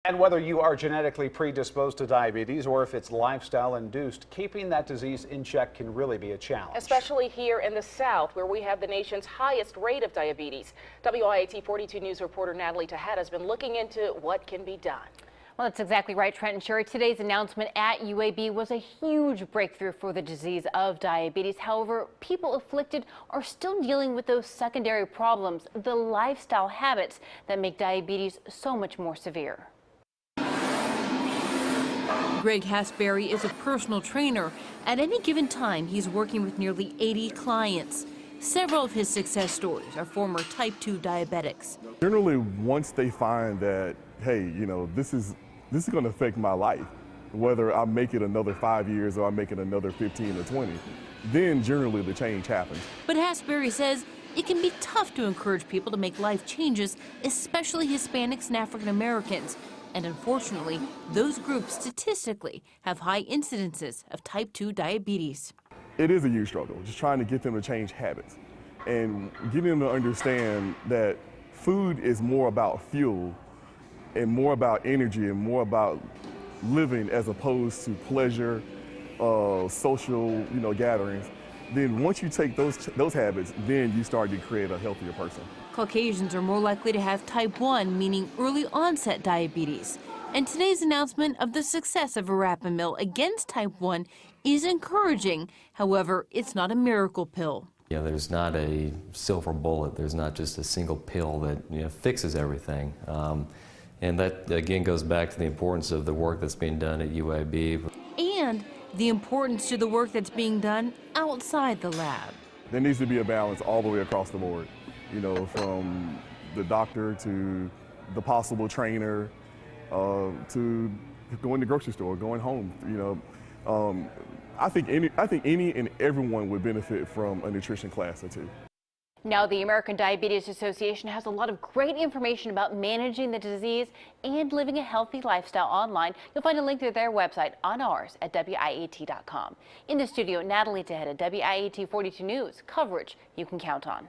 And whether you are genetically predisposed to diabetes or if it's lifestyle induced, keeping that disease in check can really be a challenge. Especially here in the South, where we have the nation's highest rate of diabetes. WIAT 42 News reporter Natalie Tejeda has been looking into what can be done. Well, that's exactly right, Trent and Sherry. Today's announcement at UAB was a huge breakthrough for the disease of diabetes. However, people afflicted are still dealing with those secondary problems, the lifestyle habits that make diabetes so much more severe. Greg Hasbury is a personal trainer. At any given time, he's working with nearly 80 clients. Several of his success stories are former type 2 diabetics. Generally, once they find that, hey, this is going to affect my life, whether I make it another 5 years or I make it another 15 or 20, then generally the change happens. But Hasbury says it can be tough to encourage people to make life changes, especially Hispanics and African Americans. And unfortunately, those groups statistically have high incidences of type 2 diabetes. It is a huge struggle, just trying to get them to change habits and getting them to understand that food is more about fuel and more about energy and more about living as opposed to pleasure, social, gatherings. Then once you take those habits, then you start to create a healthier person. Caucasians are more likely to have type 1, meaning early onset diabetes. And today's announcement of the success of Verapamil against type 1 is encouraging. However, it's not a miracle pill. Yeah, there's not a silver bullet. There's not just a single pill that fixes everything. And that, again, goes back to the importance of the work that's being done at UAB. And the importance to the work that's being done outside the lab. There needs to be a balance all the way across the board, from the doctor to the possible trainer to going to the grocery store, going home. I think any and everyone would benefit from a nutrition class or two. Now, the American Diabetes Association has a lot of great information about managing the disease and living a healthy lifestyle online. You'll find a link to their website on ours at WIAT.com. In the studio, Natalie Tejeda, WIAT 42 News, coverage you can count on.